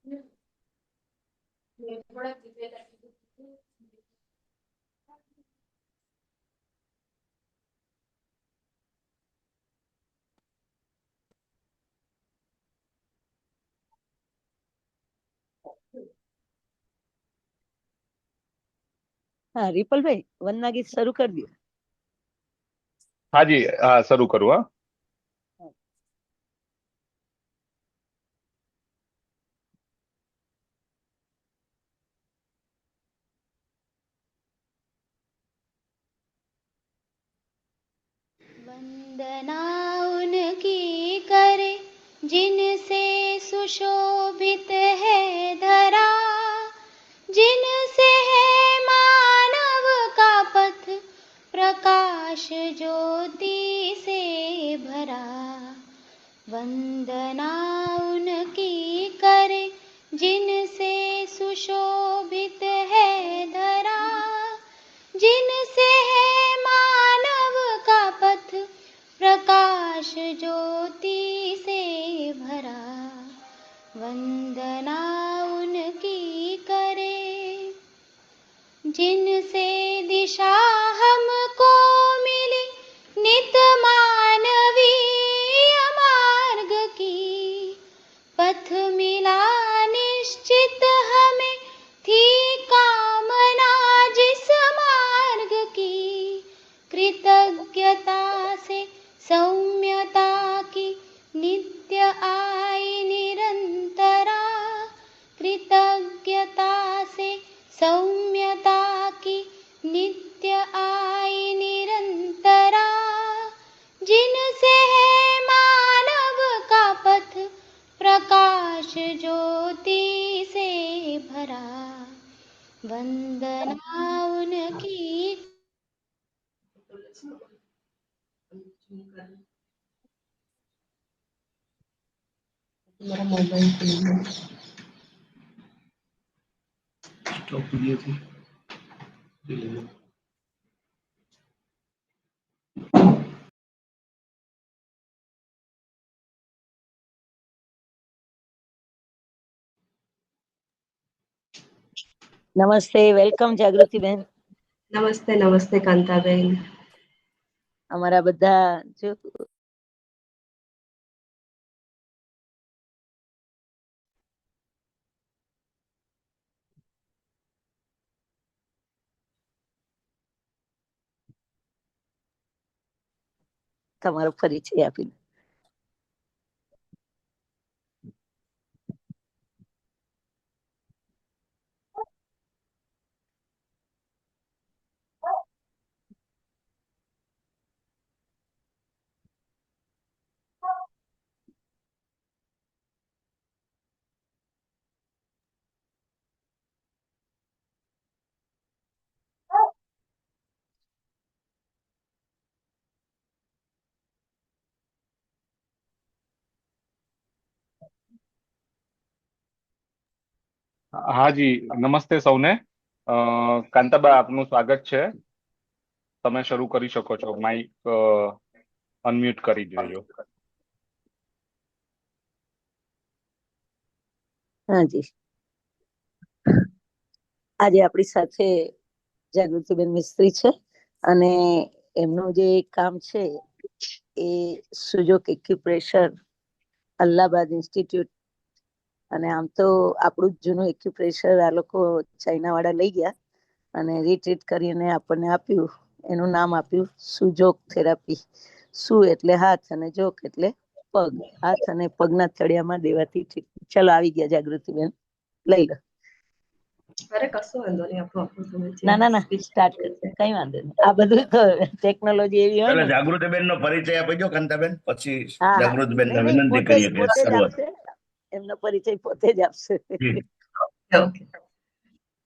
हाँ रिपल भाई वंदना गीत शुरू कर दियो। हाँ जी, हाँ शुरू करूँ। हाँ वंदना उनकी करे जिनसे सुशोभित है धरा, जिनसे है मानव का पथ प्रकाश ज्योति से भरा। वंदना उनकी करे जिनसे सुशोभित है धरा, जिनसे है मानव का पथ प्रकाश ज्योति से भरा। वंदना उनकी करे जिनसे दिशा हमको मिली नित मानवीय मार्ग की, पथ मिला निश्चित हमें थी कामना जिस मार्ग की। कृतज्ञता से सौम्यता की नित्य आई निरंतरा, कृतज्ञता से सौम्यता की नित्य आई निरंतरा, जिनसे है मानव का पथ प्रकाश ज्योति से भरा। वंदना उनकी। मेरा मोबाइल स्टॉप दिए थे। नमस्ते, वेलकम जागृति बेन। नमस्ते नमस्ते कांताबेन। અમારા બધા જો તમારો પરિચય આપી. हाँ जी, नमस्ते સૌને। કાંતાબા, આપનું સ્વાગત છે। તમે શરૂ કરી શકો છો। માઇક અનમ્યુટ કરી દેજો। હા જી, આજે આપણી સાથે જાગૃતિબેન મિસ્ત્રી છે અને એમનું જે કામ છે એ સુજોક એક્યુપ્રેશર અલ્હાબાદ ઇન્સ્ટિટ્યૂટ, અને આમ તો આપણું જ જૂનું એક્યુપ્રેશર આ લોકો ચાઇના વાળા લઈ ગયા અને રીટ્રીટ કરીને આપણને આપ્યું. એનું નામ આપ્યું સુજોક થેરાપી। સુ એટલે હાથ અને જોક એટલે પગ, હાથ અને પગના તળિયામાં દેવાથી ઠીક। ચલો આવી ગયા જાગૃતિબેન, લઈ લો। અરે કશો વાંધો નહીં, આપણો આપણો સમય છે। ના ના ના, સ્ટાર્ટ કર, કઈ વાંધો નહીં। આ બધું તો ટેકનોલોજી એવી હોય પેલા ને। જાગૃતિબેન નો પરિચય આપી દો કાંતાબેન, પછી હા હા, જાગૃતિબેન ને નહીં નહીં, વિનંતી પોતે કરીએ કે પોતે જ શરૂઆત। આપશે, એમનો પરિચય પોતે જ આપશે। જી ઓકે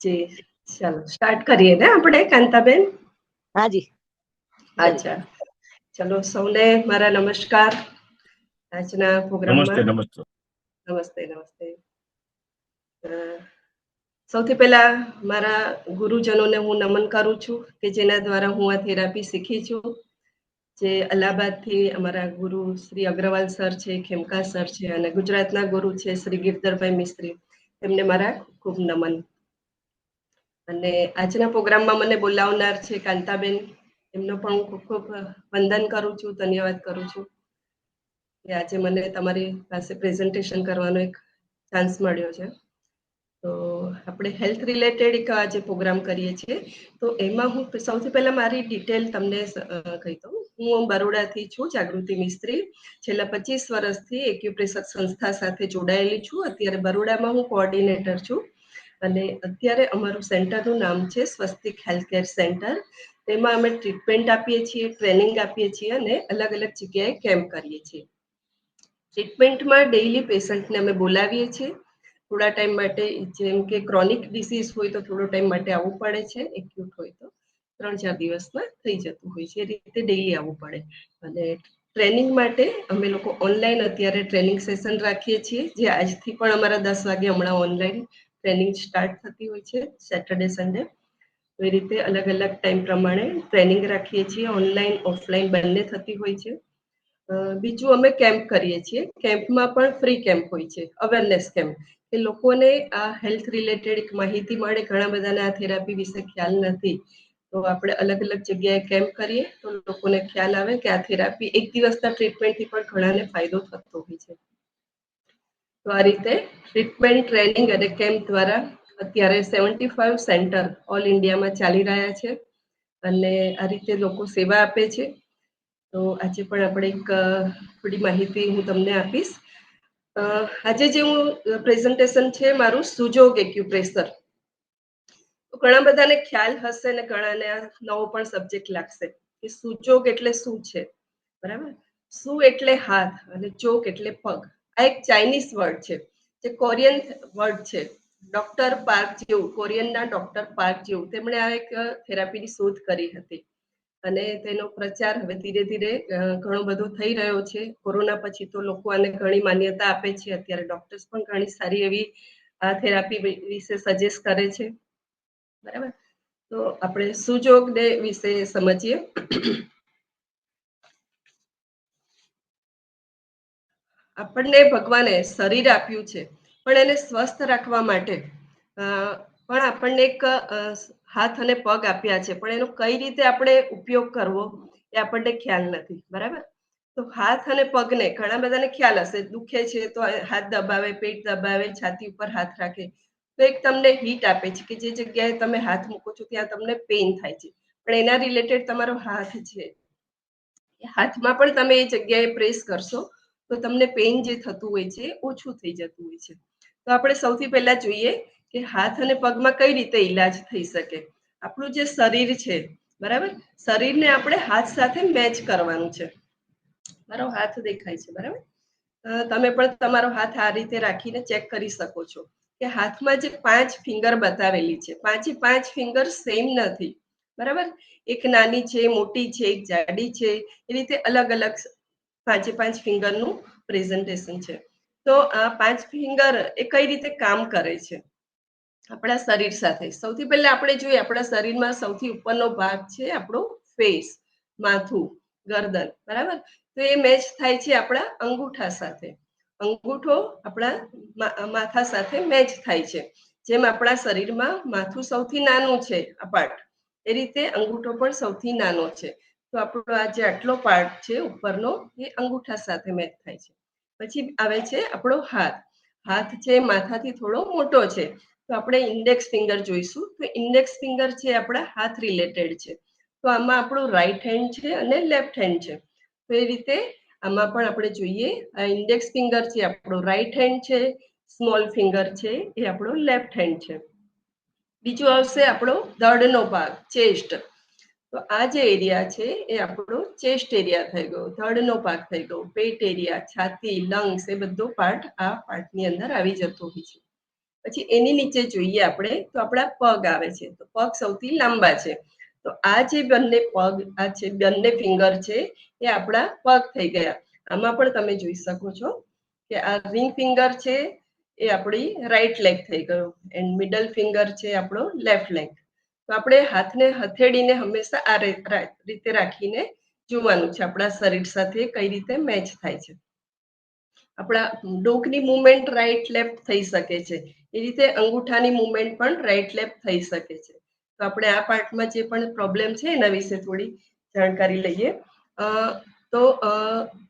જી, ચાલો સ્ટાર્ટ કરીએ ને આપણે કાંતાબેન। હા જી, અચ્છા, ચલો સૌને મારા નમસ્કાર આજના પ્રોગ્રામમાં। નમસ્તે નમસ્તે। નમસ્તે નમસ્તે। સૌથી પહેલા મારા ગુરુજનોને હું નમન કરું છું કે જેના દ્વારા હું આ થેરાપી શીખી છું, જે અલ્હાબાદથી અમારા ગુરુ શ્રી અગ્રવાલ સર છે, ખેમકા સર છે, અને ગુજરાતના ગુરુ છે શ્રી ગિરધરભાઈ મિસ્ત્રી। તેમને મારા ખૂબ નમન. અને આજના પ્રોગ્રામમાં મને બોલાવનાર છે કાંતાબેન, એમનો પણ હું ખૂબ ખૂબ વંદન કરું છું, ધન્યવાદ કરું છું કે આજે મને તમારી પાસે પ્રેઝન્ટેશન કરવાનો એક ચાન્સ મળ્યો છે. તો આપણે હેલ્થ રિલેટેડ એક આજે પ્રોગ્રામ કરીએ છીએ. તો એમાં હું સૌથી પહેલા મારી ડિટેલ તમને કહી દઉં. હું બરોડાથી છું, જાગૃતિ મિસ્ત્રી. છેલ્લા 25 વર્ષથી એક્યુપ્રેશર સંસ્થા સાથે જોડાયેલી છું. અત્યારે બરોડામાં હું કોઓર્ડિનેટર છું અને અત્યારે અમારું સેન્ટરનું નામ છે સ્વસ્તિક હેલ્થકેર સેન્ટર. તેમાં અમે ટ્રીટમેન્ટ આપીએ છીએ, ટ્રેનિંગ આપીએ છીએ અને અલગ અલગ જગ્યાએ કેમ્પ કરીએ છીએ. ટ્રીટમેન્ટમાં ડેઇલી પેશન્ટને અમે બોલાવીએ છીએ થોડા ટાઈમ માટે. જેમ કે ક્રોનિક ડિસીઝ હોય તો થોડો ટાઈમ માટે આવવું પડે છે, એક્યુટ હોય તો 3-4 દિવસમાં થઈ જતું હોય છે. એ રીતે ડેઇલી આવવું પડે. અને ટ્રેનિંગ માટે અમે લોકો ઓનલાઈન અત્યારે ટ્રેનિંગ સેશન રાખીએ છીએ, જે આજથી પણ અમારા 10 વાગે હમણાં ઓનલાઈન ટ્રેનિંગ સ્ટાર્ટ થતી હોય છે, સેટરડે સન્ડે. તો એ રીતે અલગ અલગ ટાઈમ પ્રમાણે ટ્રેનિંગ રાખીએ છીએ, ઓનલાઈન ઓફલાઈન બંને થતી હોય છે. બીજું અમે કેમ્પ કરીએ છીએ. કેમ્પમાં પણ ફ્રી કેમ્પ હોય છે, અવેરનેસ કેમ્પ, કે લોકોને આ હેલ્થ રિલેટેડ એક માહિતી મળે. ઘણા બધાને આ થેરાપી વિશે ખ્યાલ નથી, તો આપણે અલગ અલગ જગ્યાએ કેમ્પ કરીએ તો લોકોને ખ્યાલ આવે કે આ થેરાપી એક દિવસના ટ્રીટમેન્ટથી પણ ઘણાને ફાયદો થતો હોય છે. તો આ રીતે ટ્રીટમેન્ટ, ટ્રેનિંગ અને કેમ્પ દ્વારા અત્યારે 75 સેન્ટર ઓલ ઇન્ડિયામાં ચાલી રહ્યા છે અને આ રીતે લોકો સેવા આપે છે. તો આજે પણ આપણે એક થોડી માહિતી હું તમને આપીશ. આજે જે હું પ્રેઝન્ટેશન છે મારું સુજોગ એક્યુપ્રેશર. તો ઘણા બધાને ખ્યાલ હશે ને ઘણાને આ નવો પણ સબ્જેક્ટ લાગશે કે સુજોગ એટલે શું છે. બરાબર? સુ એટલે હાથ અને જોગ એટલે પગ. આ એક ચાઇનીઝ વર્ડ છે, જે કોરિયન વર્ડ છે. ડોક્ટર પાર્ક જેવું, કોરિયનના ડોક્ટર પાર્ક જેવું તેમણે આ એક થેરાપીની શોધ કરી હતી અને તેનો પ્રચાર હવે ધીરે ધીરે ઘણો બધો થઈ રહ્યો છે. કોરોના પછી તો લોકો આને ઘણી માન્યતા આપે છે. અત્યારે ડોક્ટર્સ પણ ઘણી સારી એવી આ થેરાપી વિશે સજેસ્ટ કરે છે. બરાબર? તો આપણે સુજોગ વિશે સમજીએ. આપણને ભગવાને શરીર આપ્યું છે, પણ એને સ્વસ્થ રાખવા માટે પણ આપણને એક હાથ અને પગ આપ્યા છે, પણ એનો કઈ રીતે આપણે ઉપયોગ કરવો એ આપણને ખ્યાલ નથી. બરાબર? તો હાથ અને પગને ઘણા બધાને ખ્યાલ હશે, દુખે છે તો હાથ દબાવે, પેટ દબાવે, છાતી ઉપર હાથ રાખે તો એક તમને હીટ આપે છે કે જે જગ્યાએ તમે હાથ મૂકો છો ત્યાં તમને પેઇન થાય છે. પણ એના રિલેટેડ તમારો હાથ છે, હાથમાં પણ તમે એ જગ્યાએ પ્રેસ કરશો તો તમને પેઇન જે થતું હોય છે ઓછું થઈ જતું હોય છે. તો આપણે સૌથી પહેલા જોઈએ કે હાથ અને પગમાં કઈ રીતે ઈલાજ થઈ શકે. આપણું જે શરીર છે, બરાબર, શરીરને આપણે હાથ સાથે મેચ કરવાનું છે. મારો હાથ દેખાય છે, બરાબર? તમે પણ તમારો હાથ આ રીતે રાખીને ચેક કરી શકો છો કે હાથમાં જે 5 ફિંગર બતાવેલી છે, 5 ફિંગર સેમ નથી. બરાબર? એક નાની છે, મોટી છે, એક જાડી છે, એ રીતે અલગ અલગ 5 ફિંગરનું પ્રેઝન્ટેશન છે. તો આ 5 ફિંગર એ કઈ રીતે કામ કરે છે આપણા શરીર સાથે. સૌથી પહેલા આપણે જોઈએ, આપણા શરીરમાં સૌથી ઉપરનો ભાગ છે આપણો ફેસ, માથું, ગરદન. બરાબર? તો એ મેચ થાય છે આપણા અંગૂઠા સાથે. અંગૂઠો આપણા માથા સાથે મેચ થાય છે. જેમ આપણા શરીરમાં માથું સૌથી નાનું છે, આ પાર્ટ, એ રીતે અંગૂઠો પણ સૌથી નાનો છે. તો આપણો આ જે આટલો પાર્ટ છે ઉપરનો, એ અંગૂઠા સાથે મેચ થાય છે. પછી આવે છે આપણો હાથ. હાથ છે માથાથી થોડો મોટો છે, તો આપણે ઇન્ડેક્સ ફિંગર જોઈશું. તો ઇન્ડેક્સ ફિંગર છે આપણા હાથ રિલેટેડ છે. તો આમાં આપણું રાઈટ હેન્ડ છે અને લેફ્ટ હેન્ડ છે. તો એ રીતે આમાં પણ આપણે જોઈએ, આ ઇન્ડેક્સ ફિંગર છે આપણો રાઈટ હેન્ડ છે, સ્મોલ ફિંગર છે એ આપણો લેફ્ટ હેન્ડ છે. બીજું આવશે આપણો ધડનો ભાગ, ચેસ્ટ. તો આ જે એરિયા છે એ આપણો ચેસ્ટ એરિયા થઈ ગયો, ધડનો ભાગ થઈ ગયો. પેટ એરિયા, છાતી, લંગ્સ, એ બધો પાર્ટ આ પાર્ટની અંદર આવી જતો હોય છે. પછી એની નીચે જોઈએ આપણે તો આપણા પગ આવે છે. તો પગ સૌથી લાંબા છે. તો આ જે બંને પગ, આ છે બંને ફિંગર છે એ આપણા પગ થઈ ગયા. આમાં પણ તમે જોઈ શકો છો કે આ રિંગ ફિંગર છે એ આપણી રાઈટ લેગ થઈ ગયો, એન્ડ મિડલ ફિંગર છે આપણો લેફ્ટ લેગ. તો આપણે હાથને હથેળીને હંમેશા આ રીતે રાખીને જોવાનું છે આપણા શરીર સાથે કઈ રીતે મેચ થાય છે. આપણા ડોકની મુવમેન્ટ રાઈટ લેફ્ટ થઈ શકે છે, એ રીતે અંગૂઠાની મુવમેન્ટ પણ રાઈટ લેફ્ટ થઈ શકે છે. તો આપણે આ પાર્ટમાં જે પણ પ્રોબ્લેમ છે એના વિશે થોડી જાણકારી લઈએ. તો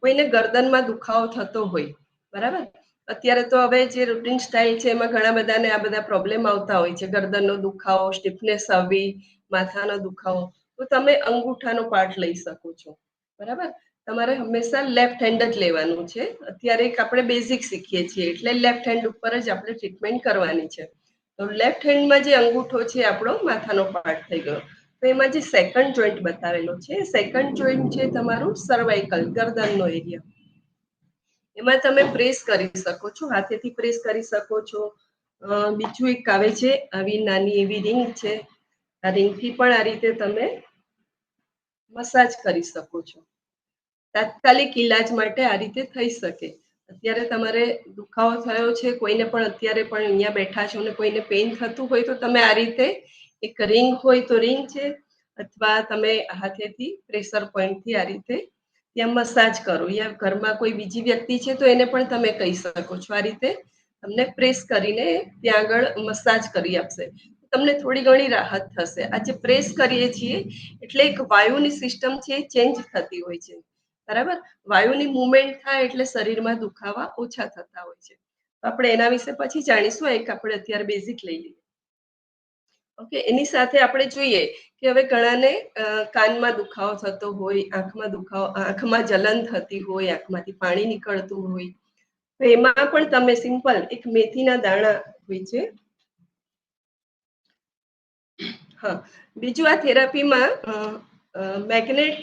કોઈને ગરદનમાં દુખાવો થતો હોય, બરાબર, અત્યારે તો હવે જે રૂટીન સ્ટાઇલ છે એમાં ઘણા બધાને આ બધા પ્રોબ્લેમ આવતા હોય છે, ગરદનનો દુખાવો, સ્ટીફનેસ આવવી, માથાનો દુખાવો, તો તમે અંગૂઠાનો પાર્ટ લઈ શકો છો, બરાબર. તમારે હંમેશા લેફ્ટ હેન્ડ જ લેવાનું છે. અત્યારે આપણે બેઝિક શીખીએ છીએ એટલે લેફ્ટ હેન્ડ ઉપર જ આપણે ટ્રીટમેન્ટ કરવાની છે. તો લેફ્ટ હેન્ડમાં જે અંગૂઠો છે આપણો માથાનો પાર્ટ થઈ ગયો. તો એમાં જે સેકન્ડ જોઈન્ટ બતાવેલો છે, સેકન્ડ જોઈન્ટ છે તમારું સર્વાઇકલ, ગરદનનો એરિયા. એમાં તમે પ્રેસ કરી શકો છો, હાથેથી પ્રેસ કરી શકો છો. બીજું એક આવે છે, આવી નાની એવી રિંગ છે, આ રિંગથી પણ આ રીતે તમે મસાજ કરી શકો છો. તાત્કાલિક ઈલાજ માટે આ રીતે થઈ શકે. અત્યારે તમારે દુખાવો થયો છે, કોઈને પણ અત્યારે પણ અહીંયા બેઠા છો ને કોઈને પેઇન થતું હોય તો તમે આ રીતે એક રિંગ હોય તો રિંગ છે, અથવા તમે હાથેથી પ્રેશર પોઈન્ટથી આ રીતે ત્યાં મસાજ કરો, યા ઘરમાં કોઈ બીજી વ્યક્તિ છે તો એને પણ તમે કહી શકો છો, આ રીતે તમને પ્રેસ કરીને ત્યાં આગળ મસાજ કરી આપશે, તમને થોડી ઘણી રાહત થશે. આ જે પ્રેસ કરીએ છીએ એટલે એક વાયુની સિસ્ટમ છે એ ચેન્જ થતી હોય છે, બરાબર. વાયુની મુવમેન્ટ થાય એટલે શરીરમાં દુખાવા ઓછા થતા હોય છે. આપણે એના વિશે પછી જાણીશું, એક આપણે અત્યારે બેઝિક લઈ લઈએ. ઓકે, એની સાથે આપણે જોઈએ કે હવે ઘણાને કાનમાં દુખાવો થતો હોય, આંખમાં દુખાવો, આંખમાં જલન થતી હોય, આંખમાંથી પાણી નીકળતું હોય, તો એમાં પણ તમે સિમ્પલ એક મેથીના દાણા હોય છે. હા, બીજું આ થેરાપીમાં મેગ્નેટ,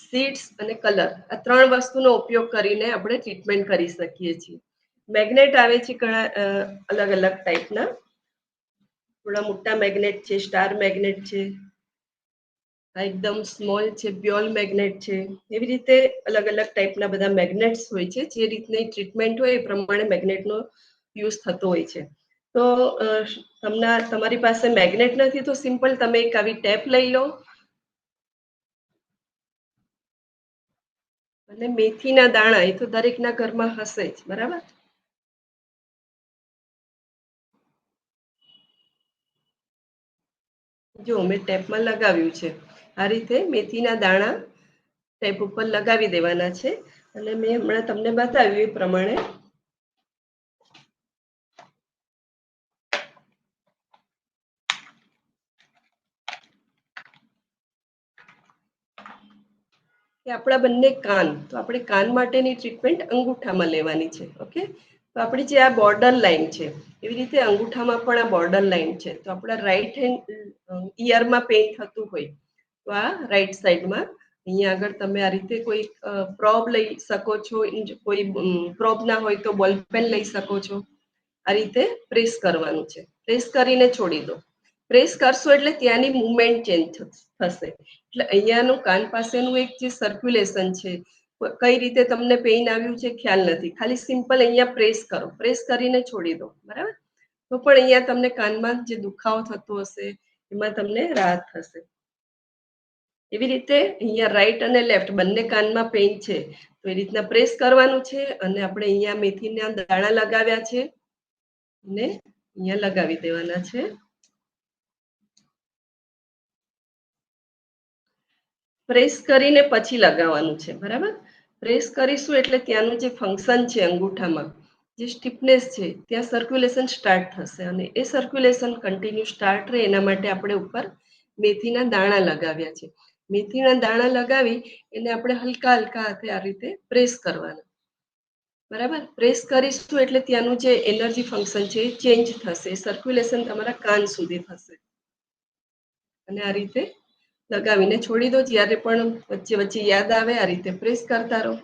સીડ્સ અને કલર, આ 3 વસ્તુનો ઉપયોગ કરીને આપણે ટ્રીટમેન્ટ કરી શકીએ છીએ. મેગ્નેટ આવે છે ઘણા અલગ અલગ ટાઈપના, થોડા મોટા મેગ્નેટ છે, સ્ટાર મેગ્નેટ છે, આ એકદમ સ્મોલ છે, બ્યોલ મેગ્નેટ છે. એવી રીતે અલગ અલગ ટાઈપના બધા મેગ્નેટ્સ હોય છે. જે રીતની ટ્રીટમેન્ટ હોય એ પ્રમાણે મેગ્નેટનો યુઝ થતો હોય છે. તો તમારી પાસે મેગ્નેટ નથી તો સિમ્પલ તમે એક આવી ટેપ લઈ લો અને મેથીના દાણા, એ તો દરેકના ઘરમાં હશે જ, બરાબર. જો મેં ટેપમાં લગાવ્યું છે, આ રીતે મેથીના દાણા ટેપ ઉપર લગાવી દેવાના છે. અને મેં હમણાં તમને બતાવ્યું એ પ્રમાણે કે આપણા બંને કાન, તો આપણે કાન માટેની ટ્રીટમેન્ટ અંગૂઠામાં લેવાની છે. ઓકે, તો આપણી જે આ બોર્ડર લાઈન છે, એવી રીતે અંગૂઠામાં પણ આ બોર્ડર લાઈન છે. તો આપણા રાઈટ હેન્ડ ઈયરમાં પેઇન થતું હોય તો આ રાઈટ સાઈડમાં અહીંયા આગળ તમે આ રીતે કોઈ પ્રોબ લઈ શકો છો, કોઈ પ્રોબ ના હોય તો બોલ પેન લઈ શકો છો. આ રીતે પ્રેસ કરવાનું છે, પ્રેસ કરીને છોડી દો. પ્રેસ કરશો એટલે ત્યાંની મુવમેન્ટ ચેન્જ થશે. એટલે અહીંયાનું કાન પાસેનું એક જે સર્ક્યુલેશન છે, કઈ રીતે તમને પેઇન આવ્યું છે ખ્યાલ નથી, ખાલી સિમ્પલ અહીંયા પ્રેસ કરો, પ્રેસ કરીને છોડી દો, બરાબર. તો પણ અહીંયા તમને કાનમાં જે દુખાવો થતો હશે એમાં તમને રાહત થશે. એવી રીતે અહીંયા રાઈટ અને લેફ્ટ બંને કાનમાં પેઇન છે તો એ રીતના પ્રેસ કરવાનું છે. અને આપણે અહીંયા મેથીના દાણા લગાવ્યા છે અને અહીંયા લગાવી દેવાના છે. પ્રેસ કરીને પછી લગાવવાનું છે, બરાબર. પ્રેસ કરીશું એટલે ત્યાંનું જે ફંક્શન છે અંગૂઠામાં, જે સ્ટીફનેસ છે, ત્યાં સર્ક્યુલેશન સ્ટાર્ટ થશે અને એ સર્ક્યુલેશન કન્ટિન્યુ સ્ટાર્ટ રહે એના માટે આપણે ઉપર મેથીના દાણા લગાવ્યા છે. મેથીના દાણા લગાવી એને આપણે હલકા હલકા હાથે આ રીતે પ્રેસ કરવાના, બરાબર. પ્રેસ કરીશું એટલે ત્યાંનું જે એનર્જી ફંક્શન છે એ ચેન્જ થશે, સર્ક્યુલેશન તમારા કાન સુધી થશે. અને આ રીતે લગાવીને છોડી દો. જ્યારે પણ વચ્ચે વચ્ચે યાદ આવે આ રીતે પ્રેસ કરતા રહો.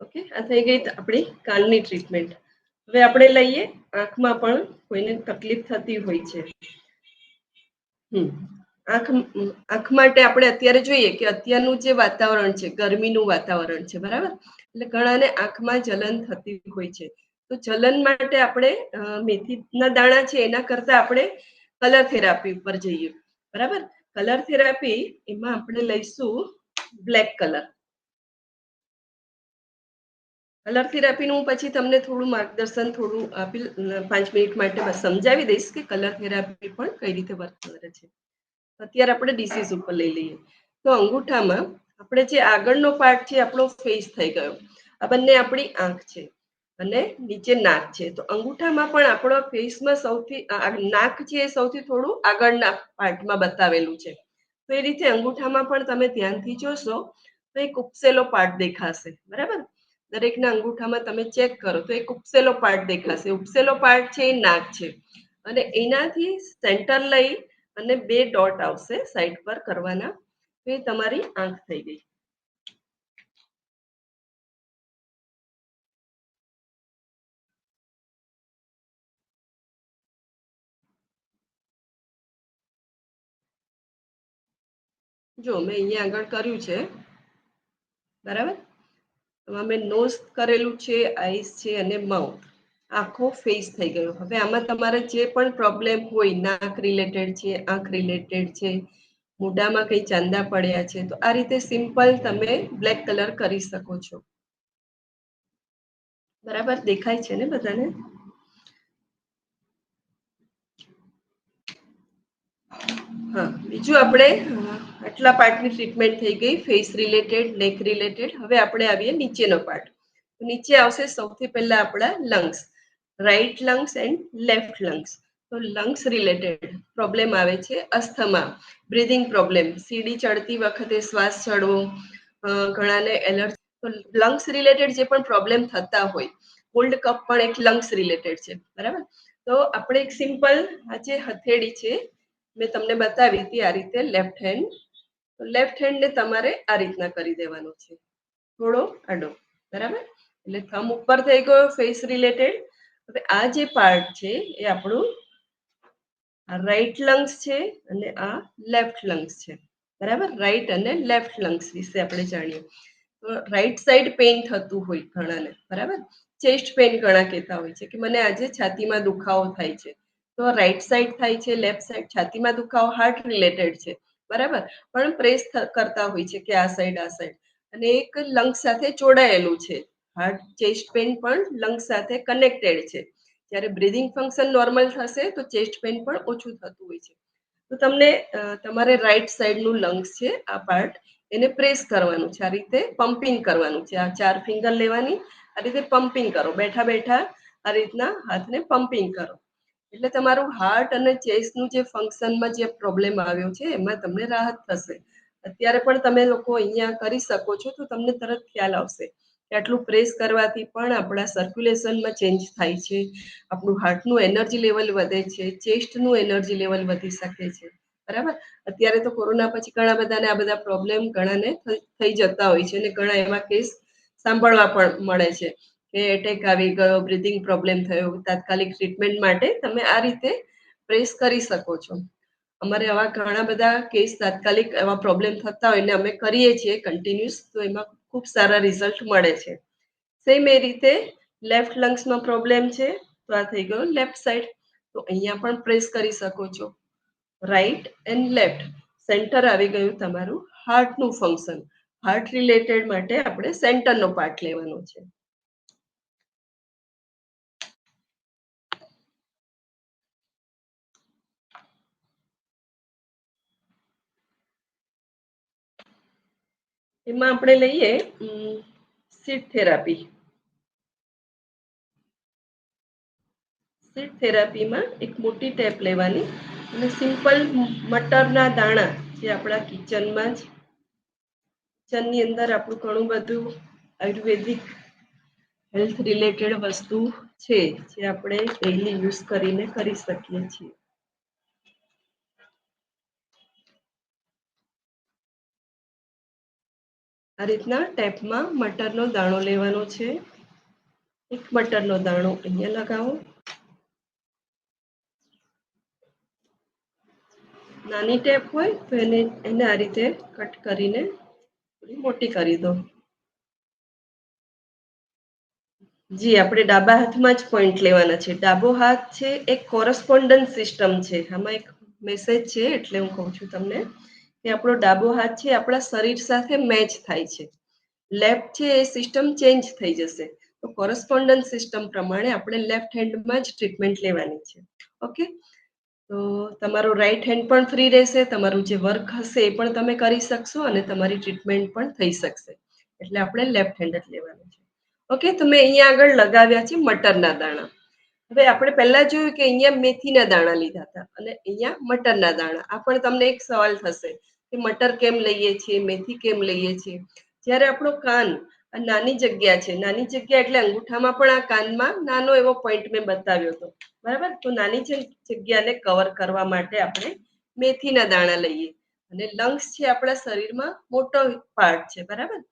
ઓકે, આ થઈ ગઈ આપણી કાનની ટ્રીટમેન્ટ. હવે આપણે લઈએ આંખમાં પણ કોઈને તકલીફ થતી હોય છે. આંખ માટે આપણે અત્યારે જોઈએ કે અત્યારનું જે વાતાવરણ છે ગરમીનું વાતાવરણ છે, બરાબર. એટલે ઘણાને આંખમાં જલન થતી હોય છે. તો જલન માટે આપણે મેથીના દાણા છે એના કરતા આપણે કલર થેરાપી ઉપર જઈએ, બરાબર. કલર થેરાપી એમાં આપણે લઈશું બ્લેક કલર. કલર થેરાપીનું હું પછી તમને થોડું માર્ગદર્શન થોડું આપી 5 મિનિટ માટે બસ સમજાવી દઈશ કે કલર થેરાપી પણ કઈ રીતે વર્ક કરે છે. અત્યારે આપણે ડિસીઝ ઉપર લઈ લઈએ. તો અંગૂઠામાં આપણે જે આગળનો પાર્ટ છે આપણો ફેસ થઈ ગયો. આ બંને આપણી આંખ છે અને નીચે નાક છે. તો અંગૂઠામાં પણ આપણો ફેસમાં સૌથી નાક છે એ સૌથી થોડું આગળના પાર્ટમાં બતાવેલું છે. તો એ રીતે અંગૂઠામાં પણ તમે ધ્યાનથી જોશો તો એક ઉપસેલો પાર્ટ દેખાશે. બરાબર, દરેકના અંગૂઠામાં તમે ચેક કરો તો એક ઉપસેલો પાર્ટ દેખાશે. ઉપસેલો પાર્ટ છે એ નાક છે અને એનાથી સેન્ટર લઈ અને 2 ડોટ આવશે સાઈડ પર કરવાના. તો એ તમારી આંખ થઈ ગઈ. જો મેં અહીંયા આગળ કર્યું છે. બરાબર, આમાં મેં નોઝ કરેલું છે, આઈસ છે અને માઉથ, આખો ફેસ થઈ ગયો. હવે આમાં તમારે જે પણ પ્રોબ્લેમ હોય, નાક રિલેટેડ છે, આંખ રિલેટેડ છે, મોઢામાં કઈ ચાંદા પડ્યા છે, તો આ રીતે સિમ્પલ તમે બ્લેક કલર કરી શકો છો. બરાબર દેખાય છે ને બધાને? હા, બીજું આપણે આટલા પાર્ટની ટ્રીટમેન્ટ થઈ ગઈ, ફેસ રિલેટેડ, નેક રિલેટેડ. હવે આપણે આવીએ નીચેનો પાર્ટ. નીચે આવશે સૌથી પહેલા આપણા lungs, right lungs and left lungs. તો લંગ્સ રિલેટેડ પ્રોબ્લેમ આવે છે અસ્થમા, બ્રીધિંગ પ્રોબ્લેમ, સીડી ચડતી વખતે શ્વાસ ચડવો, ઘણાને એલર્જી. તો લંગ્સ રિલેટેડ જે પણ પ્રોબ્લેમ થતા હોય, કોલ્ડ કફ પણ એક લંગ્સ રિલેટેડ છે. બરાબર, તો આપણે એક સિમ્પલ આ જે હથેળી છે મેં તમને બતાવી હતી આ રીતે લેફ્ટ હેન્ડ. લેફ્ટ હેન્ડને તમારે આ રીતના કરી દેવાનો છે, થોડો આડો. બરાબર, એટલે થંબ ઉપર થઈ ગયો ફેસ રિલેટેડ. હવે આ જે પાર્ટ છે એ આપણું આ રાઈટ લંગ્સ છે અને આ લેફ્ટ લંગ્સ છે. બરાબર, રાઈટ અને લેફ્ટ લંગ્સ વિશે આપણે જાણીએ. તો રાઈટ સાઈડ પેઇન થતું હોય ઘણાને. બરાબર, ચેસ્ટ પેઇન ઘણા કહેતા હોય છે કે મને આજે છાતીમાં દુખાવો થાય છે. તો રાઈટ સાઈડ થાય છે, લેફ્ટ સાઈડ છાતીમાં દુખાવો હાર્ટ રિલેટેડ છે. બરાબર, પણ પ્રેસ કરતા હોય છે કે આ સાઈડ અને એક લંગ્સ સાથે જોડાયેલું છે. હાર્ટ ચેસ્ટ પેઇન પણ લંગ્સ સાથે કનેક્ટેડ છે. જ્યારે બ્રીધિંગ ફંક્શન નોર્મલ થશે તો ચેસ્ટ પેઇન પણ ઓછું થતું હોય છે. તો તમને તમારે રાઈટ સાઈડનું લંગ્સ છે આ પાર્ટ, એને પ્રેસ કરવાનું છે. આ રીતે પમ્પિંગ કરવાનું છે. આ 4 ફિંગર લેવાની, આ રીતે પમ્પિંગ કરો. બેઠા બેઠા આ રીતના હાથને પમ્પિંગ કરો એટલે તમારું હાર્ટ અને ચેસ્ટનું જે ફંક્શનમાં જે પ્રોબ્લેમ આવ્યો છે એમાં તમને રાહત થશે. અત્યારે પણ તમે લોકો અહીંયા કરી શકો છો તો તમને તરત ખ્યાલ આવશે કે આટલું પ્રેસ કરવાથી પણ આપણા સર્ક્યુલેશનમાં ચેન્જ થાય છે, આપણું હાર્ટનું એનર્જી લેવલ વધે છે, ચેસ્ટનું એનર્જી લેવલ વધી શકે છે. બરાબર, અત્યારે તો કોરોના પછી ઘણા બધાને આ બધા પ્રોબ્લેમ ઘણાને થઈ જતા હોય છે અને ઘણા એવા કેસ સાંભળવા પણ મળે છે કે એટેક આવી ગયો, બ્રીધિંગ પ્રોબ્લેમ થયો. તાત્કાલિક ટ્રીટમેન્ટ માટે તમે આ રીતે પ્રેસ કરી શકો છો. અમારે આવા ઘણા બધા કેસ તાત્કાલિક એવા પ્રોબ્લેમ થતા હોય ને અમે કરીએ છીએ કન્ટિન્યુઅસ, તો એમાં ખૂબ સારા રિઝલ્ટ મળે છે. સેમ એ રીતે લેફ્ટ લંગ્સમાં પ્રોબ્લેમ છે તો આ થઈ ગયો લેફ્ટ સાઈડ. તો અહીંયા પણ પ્રેસ કરી શકો છો. રાઈટ એન્ડ લેફ્ટ, સેન્ટર આવી ગયું તમારું હાર્ટનું ફંક્શન. હાર્ટ રિલેટેડ માટે આપણે સેન્ટરનો પાર્ટ લેવાનો છે. એમાં આપણે લઈએ સીટ થેરાપી. સીટ થેરાપીમાં એક મોટી ટેપ લેવાની અને સિમ્પલ મટરના દાણા જે આપણા કિચનમાં જ કિચનની અંદર આપણું ઘણું બધું આયુર્વેદિક હેલ્થ રિલેટેડ વસ્તુ છે જે આપણે ડેઈલી યુઝ કરીને કરી શકીએ છીએ. આ રીતના ટેપમાં મટરનો દાણો લેવાનો છે. એક મટરનો દાણો અહીંયા લગાવો. નાની ટેપ હોય તો એને આ રીતે કટ કરીને થોડી મોટી કરી દો. જી, આપણે ડાબા હાથમાં જ પોઈન્ટ લેવાના છે. ડાબો હાથ છે એક કોરસ્પોન્ડન્સ સિસ્ટમ છે. આમાં એક મેસેજ છે એટલે હું કહું છું તમને કે આપણો ડાબો હાથ છે આપણા શરીર સાથે મેચ થાય છે. લેફ્ટ છે એ સિસ્ટમ ચેન્જ થઈ જશે. તો તો કોરસ્પોન્ડન્સ સિસ્ટમ પ્રમાણે આપણે લેફ્ટ હેન્ડમાં જ ટ્રીટમેન્ટ લેવાની છે. ઓકે, તો તમારું રાઈટ હેન્ડ પણ ફ્રી રહેશે, તમારું જે વર્ક હશે એ પણ તમે કરી શકશો અને તમારી ટ્રીટમેન્ટ પણ થઈ શકશે. એટલે આપણે લેફ્ટ હેન્ડ જ લેવાનું છે. ઓકે, તો મેં અહીંયા આગળ લગાવ્યા છે મટરના દાણા. હવે આપણે પહેલા જોયું કે અહીંયા મેથીના દાણા લીધા હતા અને અહીંયા મટરના દાણા. આ પણ તમને એક સવાલ થશે કે મટર કેમ લઈએ છીએ, મેથી કેમ લઈએ છીએ. જ્યારે આપણો કાન નાની જગ્યા છે, નાની જગ્યા એટલે અંગૂઠામાં પણ આ કાનમાં નાનો એવો પોઈન્ટ મેં બતાવ્યો હતો, બરાબર. તો નાની જગ્યાને કવર કરવા માટે આપણે મેથીના દાણા લઈએ અને લંગ્સ છે આપણા શરીરમાં મોટો પાર્ટ છે, બરાબર.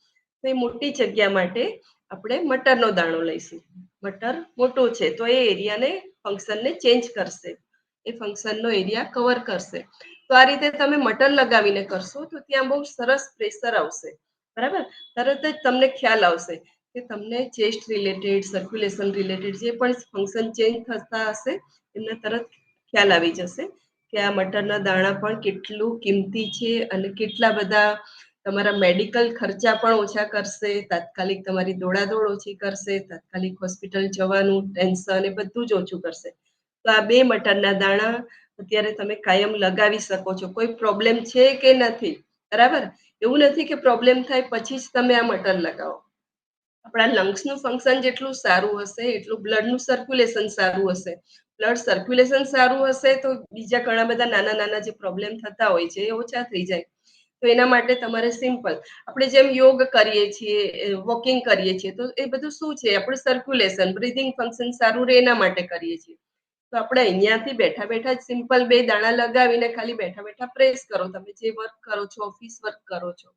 તો એ મોટી જગ્યા માટે આપણે મટરનો દાણો લઈશું. મટર મોટું છે તો એ એરિયાને ફંક્શનને ચેન્જ કરશે, એ ફંક્શનનો એરિયા કવર કરશે. તો આ રીતે તમે મટર લગાવીને કરશો તો ત્યાં બહુ સરસ પ્રેશર આવશે, બરાબર. તરત જ તમને ખ્યાલ આવશે કે તમને ચેસ્ટ રિલેટેડ, સર્ક્યુલેશન રિલેટેડ જે પણ ફંક્શન ચેન્જ થતા હશે એમને તરત ખ્યાલ આવી જશે કે આ મટરના દાણા પણ કેટલું કિંમતી છે અને કેટલા બધા તમારા મેડિકલ ખર્ચા પણ ઓછા કરશે, તાત્કાલિક તમારી દોડાદોડ ઓછી કરશે, તાત્કાલિક હોસ્પિટલ જવાનું ટેન્શન એ બધું જ ઓછું કરશે. તો આ 2 મટરના દાણા અત્યારે તમે કાયમ લગાવી શકો છો. કોઈ પ્રોબ્લેમ છે કે નથી, બરાબર. એવું નથી કે પ્રોબ્લેમ થાય પછી જ તમે આ મટર લગાવો. આપણા લંગ્સનું ફંક્શન જેટલું સારું હશે એટલું બ્લડનું સર્ક્યુલેશન સારું હશે. બ્લડ સર્ક્યુલેશન સારું હશે તો બીજા ઘણા બધા નાના નાના જે પ્રોબ્લેમ થતા હોય છે એ ઓછા થઈ જાય. તો એના માટે તમારે સિમ્પલ, આપણે જેમ યોગ કરીએ છીએ, વોકિંગ કરીએ છીએ, તો એ બધું શું છે, આપણું સર્ક્યુલેશન, બ્રીધિંગ ફંક્શન સારું રહે એના માટે કરીએ છીએ. તો આપણે અહીંયાથી બેઠા બેઠા જ સિમ્પલ 2 દાણા લગાવીને ખાલી બેઠા બેઠા પ્રેસ કરો. તમે જે વર્ક કરો છો, ઓફિસ વર્ક કરો છો,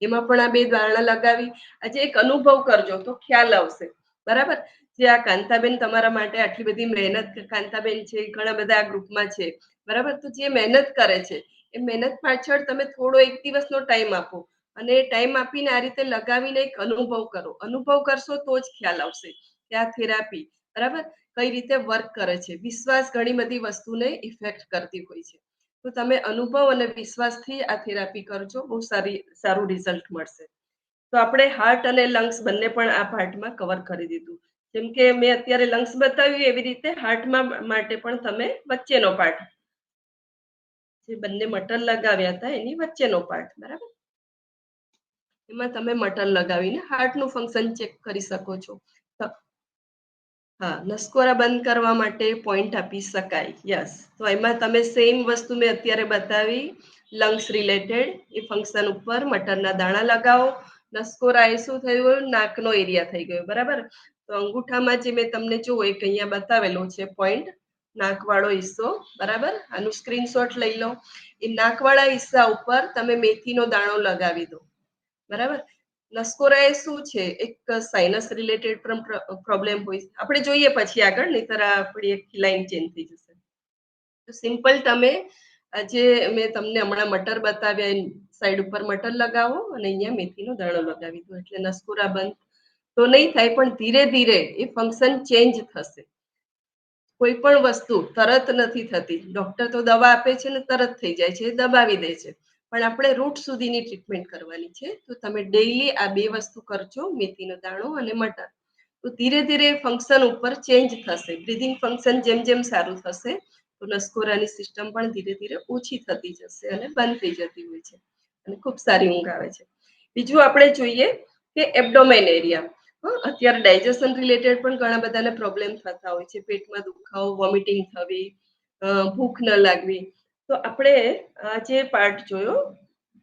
એમાં પણ આ 2 દાણા લગાવી આજે એક અનુભવ કરજો તો ખ્યાલ આવશે, બરાબર. જે આ કાંતાબેન તમારા માટે આટલી બધી મહેનત, કાંતાબેન છે, ઘણા બધા આ ગ્રુપમાં છે, બરાબર. તો જે મહેનત કરે છે એ મહેનત પાછળ તમે થોડો એક દિવસનો ટાઈમ આપો અને એ ટાઈમ આપીને આ રીતે લગાવીને એક અનુભવ કરો. અનુભવ કરશો તો જ ખ્યાલ આવશે કે આ થેરાપી, બરાબર, કઈ રીતે વર્ક કરે છે. વિશ્વાસ ઘણી બધી વસ્તુને ઇફેક્ટ કરતી હોય છે. તો તમે અનુભવ અને વિશ્વાસથી આ થેરાપી કરજો, બહુ સારું રિઝલ્ટ મળશે. તો આપણે હાર્ટ અને લંગ્સ બંને પણ આ પાર્ટમાં કવર કરી દીધું. જેમ કે મેં અત્યારે લંગ્સ બતાવ્યું એવી રીતે હાર્ટમાં માટે પણ તમે વચ્ચેનો પાર્ટ, જે બંને મટર લગાવ્યા હતા એની વચ્ચેનો પાર્ટ, બરાબર, એમાં તમે મટર લગાવીને હાર્ટનું ફંક્શન ચેક કરી શકો છો. હા, નસકોરા બંધ કરવા માટે પોઈન્ટ આપી શકાય, યસ. તો એમાં તમે સેમ વસ્તુ મેં અત્યારે બતાવી, લંગ્સ રિલેટેડ એ ફંક્શન ઉપર મટરના દાણા લગાવો. નસકોરા એ શું થયું, નાકનો એરિયા થઈ ગયો, બરાબર. તો અંગૂઠામાં જે મેં તમને જો એક અહીંયા બતાવેલો છે પોઈન્ટ, નાકવાળો હિસ્સો, બરાબર. આનું સ્ક્રીનશોટ લઈ લો. એ નાકવાળા હિસ્સા ઉપર તમે મેથીનો દાણો લગાવી દો, બરાબર. નસકોરા એ શું છે, એક સાઇનસ રિલેટેડ પ્રોબ્લેમ હોય, આપણે જોઈએ પછી આગળ, નહીતર આપણી એક લાઈન ચેન્જ થઈ જશે. તો સિમ્પલ તમે જે મેં તમને હમણાં મટર બતાવ્યા એ સાઈડ ઉપર મટર લગાવો અને અહીંયા મેથીનો દાણો લગાવી દો એટલે નસકોરા બંધ તો નહીં થાય, પણ ધીરે ધીરે એ ફંક્શન ચેન્જ થશે. કોઈ પણ વસ્તુ તરત નથી થતી. ડોક્ટર તો દવા આપે છે ને તરત થઈ જાય છે, દબાવી દે છે, પણ આપણે રૂટ સુધીની ટ્રીટમેન્ટ કરવાની છે. તો તમે ડેઈલી આ 2 વસ્તુ કરજો, મેથીનો દાણો અને મટર. તો ધીરે ધીરે ફંક્શન ઉપર ચેન્જ થશે. બ્રીધિંગ ફંક્શન જેમ જેમ સારું થશે તો નસકોરાની સિસ્ટમ પણ ધીરે ધીરે ઓછી થતી જશે અને બંધ થઈ જતી હોય છે અને ખૂબ સારી ઊંઘ આવે છે. બીજું આપણે જોઈએ કે એબ્ડોમેન એરિયા. અત્યારે ડાયજેશન રિલેટેડ પણ ઘણા બધાને પ્રોબ્લેમ થતા હોય છે, પેટમાં દુખાવો, વોમિટિંગ થવી, ભૂખ ન લાગવી. તો આપણે આ જે પાર્ટ જોયો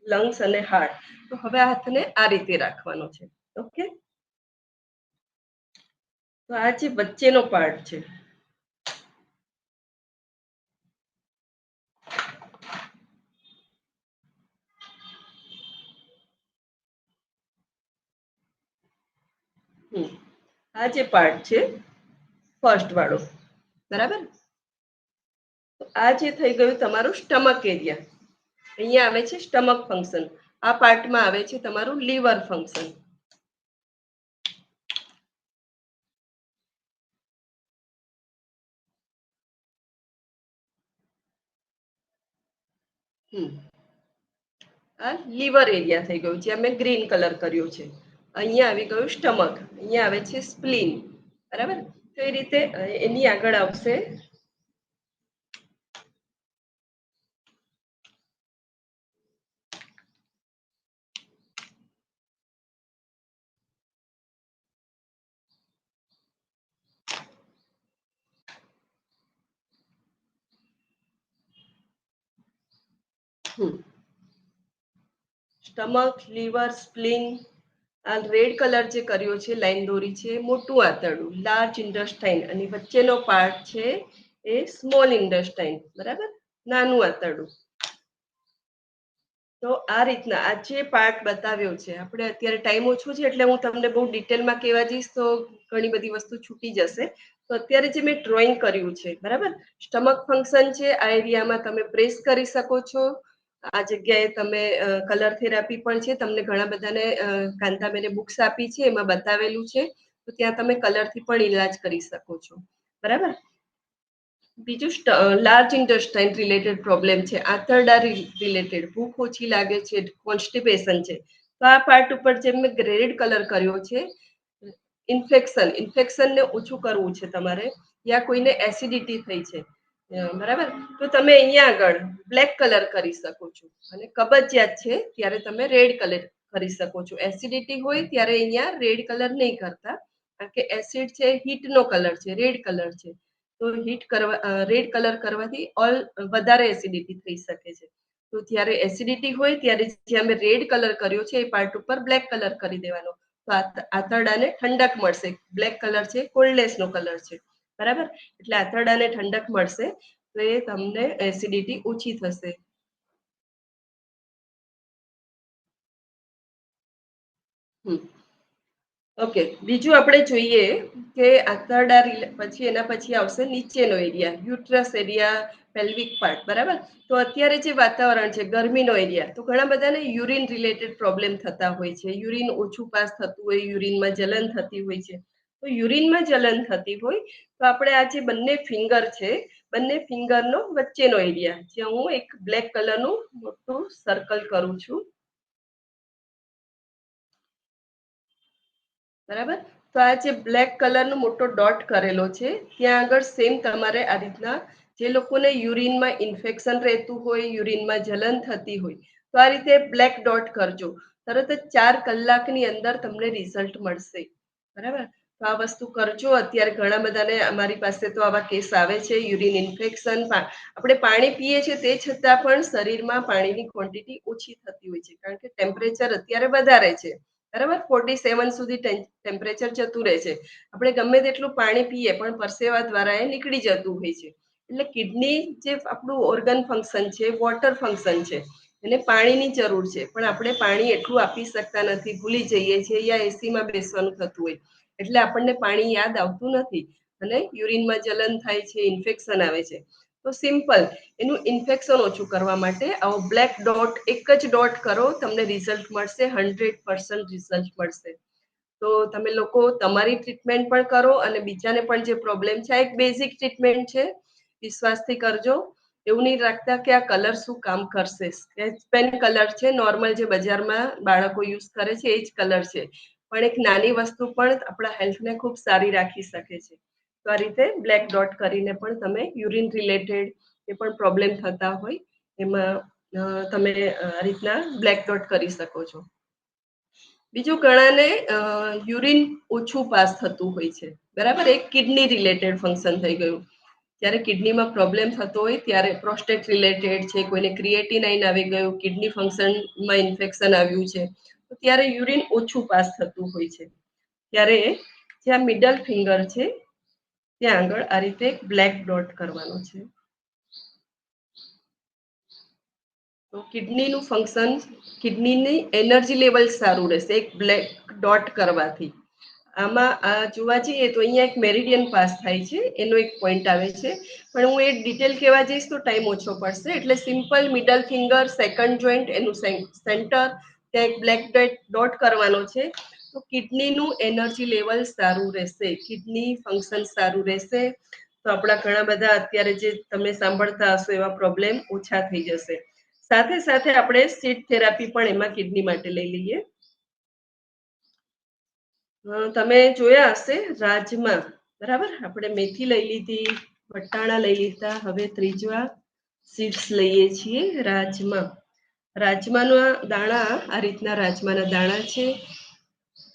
લંગ્સ અને હાર્ટ, તો હવે હાથને આ રીતે રાખવાનો છે. ઓકે, તો આ જે વચ્ચેનો પાર્ટ છે, આ જે પાર્ટ છે ફર્સ્ટ વાળો, બરાબર. તો આ જે થઈ ગયું તમારું સ્ટમક એરિયા. અહીંયા આવે છે સ્ટમક ફંક્શન. આ પાર્ટમાં આવે છે તમારું લીવર ફંક્શન. આ લીવર એરિયા થઈ ગયું છે, અમે ગ્રીન કલર કર્યો છે. અહીંયા આવી ગયું સ્ટમક, અહીંયા આવે છે સ્પ્લીન, બરાબર. તો એ રીતે એની આગળ આવશે સ્ટમક, લીવર, સ્પ્લીન. આ રેડ કલર જે કર્યો છે, લાઈન દોરી છે, મોટું આંતરડું, લાર્જ ઇન્ટેસ્ટાઇન, અને વચ્ચેનો પાર્ટ છે એ સ્મોલ ઇન્ટેસ્ટાઇન, બરાબર, નાનું આંતરડું. તો આ રીતના આ જે પાર્ટ બતાવ્યો છે, આપણે અત્યારે ટાઈમ ઓછો છે એટલે હું તમને બહુ ડિટેલમાં કહેવા જઈશ તો ઘણી બધી વસ્તુ છૂટી જશે. તો અત્યારે જે મેં ડ્રોઈંગ કર્યું છે, બરાબર, સ્ટમક ફંક્શન છે, આ એરિયામાં તમે પ્રેસ કરી શકો છો. આ જગ્યાએ તમે કલર થેરાપી પણ છે, તમને ઘણા બધાને કાંતાબેને બુક્સ આપી છે, એમાં બતાવેલું છે. તો ત્યાં તમે કલરથી પણ ઇલાજ કરી શકો છો, બરાબર. બીજું લાર્જ ઇન્ટેસ્ટાઇન રિલેટેડ પ્રોબ્લેમ છે, આંતરડા રિલેટેડ, ભૂખ ઓછી લાગે છે, કોન્સ્ટિપેશન છે. તો આ પાર્ટ ઉપર જે મેં રેડ કલર કર્યો છે, ઇન્ફેક્શનને ઓછું કરવું છે તમારે, યા કોઈને એસિડિટી થઈ છે, બરાબર, તો તમે અહીંયા આગળ બ્લેક કલર કરી શકો છો. અને કબજિયાત છે ત્યારે તમે રેડ કલર કરી શકો છો. એસિડિટી હોય ત્યારે અહીંયા રેડ કલર નહીં કરતા, કારણ કે એસિડ છે હીટનો કલર છે, રેડ કલર છે. તો રેડ કલર કરવાથી વધારે એસિડિટી થઈ શકે છે. તો જ્યારે એસિડિટી હોય ત્યારે જે અમે રેડ કલર કર્યો છે એ પાર્ટ ઉપર બ્લેક કલર કરી દેવાનો. તો આંતરડાને ઠંડક મળશે. બ્લેક કલર છે કોલ્ડનેસ નો કલર છે, બરાબર. એટલે આંતરડાને ઠંડક મળશે તો એ તમને એસિડિટી ઓછી થશે. ઓકે, બીજું આપણે જોઈએ કે આંતરડા પછી એના પછી આવશે નીચેનો area, uterus area, pelvic part, બરાબર. તો અત્યારે જે વાતાવરણ છે, ગરમીનો એરિયા, તો ઘણા બધાને યુરિન રિલેટેડ પ્રોબ્લેમ થતા હોય છે. યુરિન ઓછું પાસ થતું હોય, યુરિનમાં જલન થતી હોય છે. તો યુરિનમાં જલન થતી હોય તો આપણે આ જે બંને ફિંગર છે, બંને ફિંગરનો વચ્ચેનો એરિયા, જ્યાં હું એક બ્લેક કલરનું મોટું સર્કલ કરું છું, બરાબર. તો આ જે બ્લેક કલરનો મોટો ડોટ કરેલો છે, ત્યાં આગળ સેમ તમારે આ રીતના જે લોકોને યુરિનમાં ઇન્ફેક્શન રહેતું હોય, યુરિનમાં જલન થતી હોય, તો આ રીતે બ્લેક ડોટ કરજો. તરત જ 4 કલાકની અંદર તમને રિઝલ્ટ મળશે, બરાબર. તો આ વસ્તુ કરજો. અત્યારે ઘણા બધાને અમારી પાસે તો આવા કેસ આવે છે, યુરિન ઇન્ફેક્શન. આપણે પાણી પીએ છીએ તે છતાં પણ શરીરમાં પાણીની ક્વોન્ટિટી ઓછી થતી હોય છે, કારણ કે ટેમ્પરેચર અત્યારે વધારે છે, બરાબર. 47 સુધી ટેમ્પરેચર જતું રહે છે. આપણે ગમે તેટલું પાણી પીએ પણ પરસેવા દ્વારા એ નીકળી જતું હોય છે. એટલે કિડની જે આપણું ઓર્ગન ફંક્શન છે, વોટર ફંક્શન છે, એને પાણીની જરૂર છે, પણ આપણે પાણી એટલું આપી શકતા નથી, ભૂલી જઈએ છીએ, યા એસીમાં બેસવાનું થતું હોય એટલે આપણને પાણી યાદ આવતું નથી અને યુરિનમાં જલન થાય છે, ઇન્ફેક્શન આવે છે. તો સિમ્પલ એનું ઇન્ફેક્શન ઓછું કરવા માટે આવો બ્લેક ડોટ એક જ ડોટ કરો, તમને રિઝલ્ટ મળશે, 100% રિઝલ્ટ મળશે. તો તમે લોકો તમારી ટ્રીટમેન્ટ પણ કરો અને બીજાને પણ જે પ્રોબ્લેમ છે, એક બેઝિક ટ્રીટમેન્ટ છે, વિશ્વાસથી કરજો. એવું નહીં રાખતા કે આ કલર શું કામ કરશે. સ્કેચ પેન કલર છે, નોર્મલ જે બજારમાં બાળકો યુઝ કરે છે એ જ કલર છે, પણ એક નાની વસ્તુ પણ આપણા હેલ્થને ખૂબ સારી રાખી શકે છે. તો આ રીતે બ્લેક ડોટ કરીને પણ તમે યુરિન રિલેટેડ જે પણ પ્રોબ્લેમ થતા હોય એમાં તમે આ રીતના બ્લેક ડોટ કરી શકો છો. બીજું ઘણાને યુરિન ઓછું પાસ થતું હોય છે, બરાબર. એક કિડની રિલેટેડ ફંક્શન થઈ ગયું. જ્યારે કિડનીમાં પ્રોબ્લેમ થતો હોય ત્યારે પ્રોસ્ટેટ રિલેટેડ છે, કોઈને ક્રિએટિનાઇન આવી ગયું, કિડની ફંક્શનમાં ઇન્ફેક્શન આવ્યું છે, તો ત્યારે યુરિન ઓછું પાસ થતું હોય છે. ત્યારે જ્યાં મિડલ ફિંગર છે ત્યાં આગળ આ રીતે બ્લેક ડોટ કરવાનો છે. તો કિડનીનું ફંક્શન, કિડનીની એનર્જી લેવલ સારું રહેશે એક બ્લેક ડોટ કરવાથી. આમાં આ જોવા જઈએ તો અહીંયા એક મેરિડિયન પાસ થાય છે, એનો એક પોઈન્ટ આવે છે, પણ હું એ ડિટેલ કહેવા જઈશ તો ટાઈમ ઓછો પડશે. એટલે simple middle finger, second joint, એનું સેન્ટર, ત્યાં એક બ્લેક ડોટ કરવાનો છે. તો કિડનીનું એનર્જી લેવલ સારું રહેશે, કિડની ફંક્શન સારું રહેશે. તો આપણા ઘણા બધા અત્યારે જે તમે સાંભળતા હશો એવા પ્રોબ્લેમ ઓછા થઈ જશે. સાથે સાથે આપણે સીટ થેરાપી પણ એમાં કિડની માટે લઈ લઈએ. તમે જોયા હશે રાજમા, બરાબર? આપણે મેથી લઈ લીધી, વટાણા લઈ લીધા, હવે ત્રીજા સીડ્સ લઈએ છીએ રાજમા. રાજમાના દાણા આ રીતના રાજમાના દાણા છે.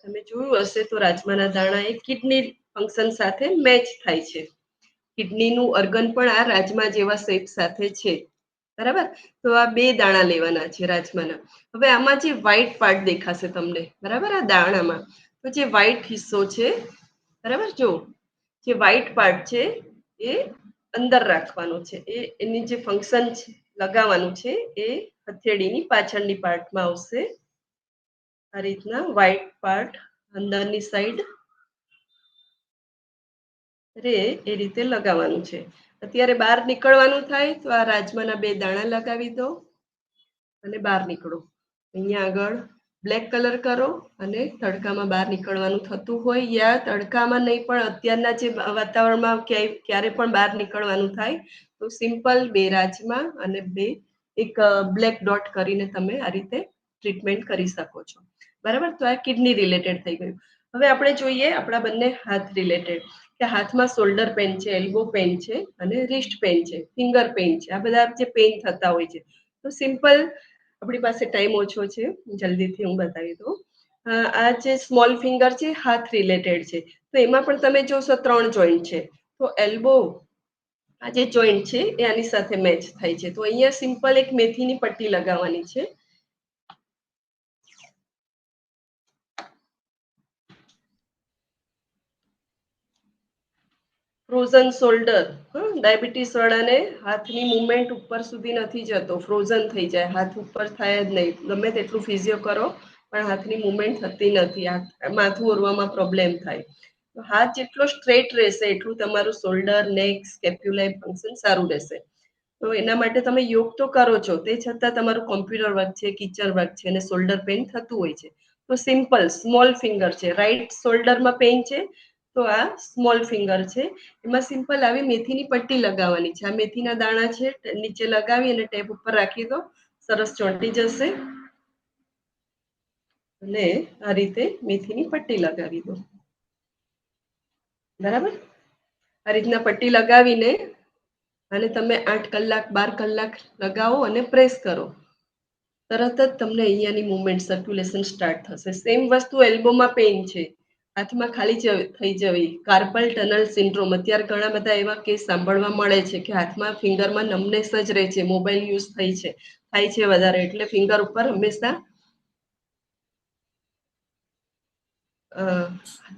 તમે જોયું હશે તો રાજમાના દાણા એ કિડની ફંક્શન સાથે મેચ થાય છે. કિડનીનું ઓર્ગન પણ આ રાજમા જેવા શેપ સાથે છે, બરાબર? તો આ 2 દાણા લેવાના છે રાજમાના. હવે આમાં જે વ્હાઈટ પાર્ટ દેખાશે તમને, બરાબર? આ દાણામાં તો જે વ્હાઈટ હિસ્સો છે, બરાબર, જો જે વ્હાઈટ પાર્ટ છે એ અંદર રાખવાનો છે. એની જે ફંક્શન લગાવવાનું છે એ હથેળીની પાછળની પાર્ટમાં આવશે. આ રીતના વ્હાઈટ પાર્ટ અંદરની સાઈડ રે એ રીતે લગાવવાનું છે. અત્યારે બહાર નીકળવાનું થાય તો આ રાજમાના 2 દાણા લગાવી દો અને બહાર નીકળો. અહીંયા આગળ બ્લેક કલર કરો અને તડકામાં બહાર નીકળવાનું થતું હોય, યા તડકામાં નહીં પણ અત્યારના જે વાતાવરણમાં ક્યારે પણ બહાર નીકળવાનું થાય તો સિમ્પલ 2 રાજમા અને 2 એક બ્લેક ડોટ કરીને તમે આ રીતે ટ્રીટમેન્ટ કરી શકો છો, બરાબર? તો આ કિડની રિલેટેડ થઈ ગયું. હવે આપણે જોઈએ આપણા બંને હાથ રિલેટેડ, કે હાથમાં શોલ્ડર પેન છે, એલ્બો પેન છે અને રિસ્ટ પેન છે, ફિંગર પેન છે. આ બધા જે પેન થતા હોય છે તો સિમ્પલ, આપણી પાસે ટાઈમ ઓછો છે, જલ્દીથી હું બતાવી દઉં. આ જે સ્મોલ ફિંગર છે હાથ રિલેટેડ છે, તો એમાં પણ તમે જોશો 3 જોઈન્ટ છે. તો એલ્બો આ જે જોઈન્ટ છે એ આની સાથે મેચ થાય છે. તો અહીંયા સિમ્પલ એક મેથીની પટ્ટી લગાવવાની છે. ફ્રોઝન શોલ્ડર, ડાયાબિટીસ વાળાને હાથની મુવમેન્ટ ઉપર સુધી નથી જતો, ફ્રોઝન થઈ જાય, હાથ ઉપર થાય જ નહીં. ગમે તેટલું ફિઝિયો કરો પણ હાથની મુવમેન્ટ થતી નથી, માથું ઓરવામાં પ્રોબ્લેમ થાય. તો હાથ જેટલો સ્ટ્રેટ રહેશે એટલું તમારું શોલ્ડર, નેક, સ્કેપ્યુલા ફંક્શન સારું રહેશે. તો એના માટે તમે યોગ તો કરો છો, તે છતાં તમારું કોમ્પ્યુટર વર્ક છે, કિચન વર્ક છે અને શોલ્ડર પેઇન થતું હોય છે. તો સિમ્પલ સ્મોલ ફિંગર છે, રાઈટ શોલ્ડરમાં પેઇન છે તો આ સ્મોલ ફિંગર છે, એમાં સિમ્પલ આવી મેથીની પટ્ટી લગાવવાની છે. આ મેથીના દાણા છે, નીચે લગાવી અને ટેપ ઉપર રાખી દો, સરસ ચોંટી જશે. અને આ રીતે મેથીની પટ્ટી લગાવી દો, બરાબર? આ રીતના પટ્ટી લગાવીને અને તમે 8 કલાક 12 કલાક લગાવો અને પ્રેસ કરો, તરત જ તમને અહીંયાની મુવમેન્ટ, સર્ક્યુલેશન સ્ટાર્ટ થશે. સેમ વસ્તુ એલ્બોમાં પેઇન છે, હાથમાં ખાલી થઈ જવી, કાર્પલ ટનલ સિન્ડ્રોમ. અત્યારે ઘણા બધા એવા કેસ સાંભળવા મળે છે કે હાથમાં ફિંગરમાં નમનેસ જ રહે છે, મોબાઈલ યુઝ થાય છે વધારે, એટલે ફિંગર ઉપર હંમેશા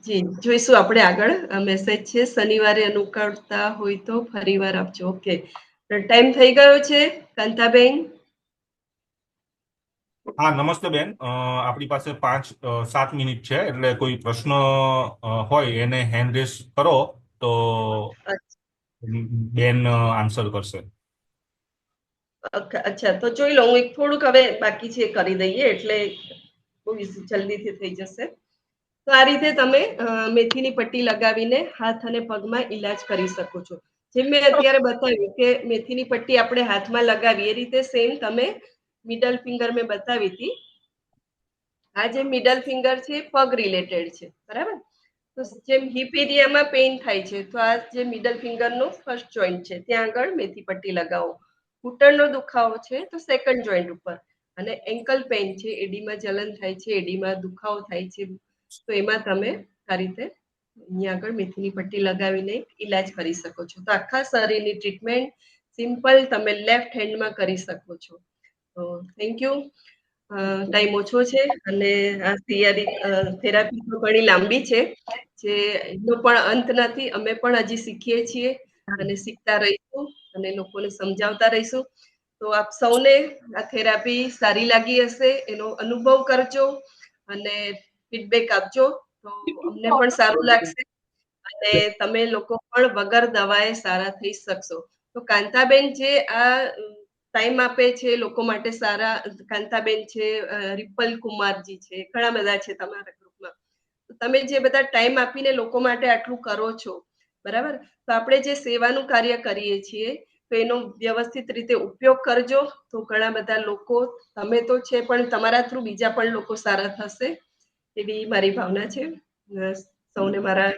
જી જોઈશું આપણે આગળ. મેસેજ છે, શનિવારે અનુકૂળતા હોય તો ફરીવાર આપજો. ઓકે, ટાઈમ થઈ ગયો છે કાંતાબેન. હા, નમસ્તે બેન. આપણી પાસે 5-7 મિનિટ છે, એટલે કોઈ પ્રશ્ન હોય એને હેન્ડ રેસ કરો તો બેન આન્સર કરશે. અચ્છા, તો જોઈ લો. હું એક થોડુંક હવે બાકી છે કરી દઈએ એટલે બહુ જલ્દીથી થઈ જશે. તો આ રીતે તમે મેથીની પટ્ટી લગાવીને હાથ અને પગમાં ઈલાજ કરી શકો છો. જેમ મેં અત્યારે બતાવ્યું કે મેથીની પટ્ટી આપણે હાથમાં લગાવી, એ રીતે સેમ તમે મિડલ ફિંગર મેં બતાવી હતી. આ જે મિડલ ફિંગર છે પગ રિલેટેડ છે, બરાબર? તો જેમ હિપ એરિયામાં પેઇન થાય છે તો આ જે મિડલ ફિંગરનો ફર્સ્ટ જોઈન્ટ છે ત્યાં આગળ મેથી પટ્ટી લગાવો. ઘૂંટણનો દુખાવો છે તો સેકન્ડ જોઈન્ટ ઉપર, અને એન્કલ પેઇન છે, એડીમાં જલન થાય છે, એડીમાં દુખાવો થાય છે, તો એમાં તમે આ રીતે અહીંયા આગળ મેથીની પટ્ટી લગાવીને ઈલાજ કરી શકો છો. તો આખા શરીરની ટ્રીટમેન્ટ સિમ્પલ તમે લેફ્ટ હેન્ડમાં કરી શકો છો. તો થેન્ક યુ. ટાઈમ ઓછો છે અને આ થેરાપી તો ઘણી લાંબી છે, જે એનો પણ અંત નથી. અમે પણ હજી શીખીએ છીએ અને શીખતા રહીશું અને લોકોને સમજાવતા રહીશું. તો આપ સૌને આ થેરાપી સારી લાગી હશે, એનો અનુભવ કરજો અને ફીડબેક આપજો, તો અમને પણ સારું લાગશે અને તમે લોકો પણ વગર દવાએ સારા થઈ શકશો. તો કાંતાબેન જે આ ટાઈમ આપે છે લોકો માટે સારા, કાંતાબેન છે, રિપલ કુમારજી છે, ઘણા બધા છે તમારા ગ્રુપમાં. તો તમે જે બધા ટાઈમ આપીને લોકો માટે આટલું કરો છો, બરાબર? તો આપણે જે સેવાનું કાર્ય કરીએ છીએ તો એનો વ્યવસ્થિત રીતે ઉપયોગ કરજો, તો ઘણા બધા લોકો, તમે તો છે પણ તમારા થ્રુ બીજા પણ લોકો સારા થશે, એવી મારી ભાવના છે. સૌને મારા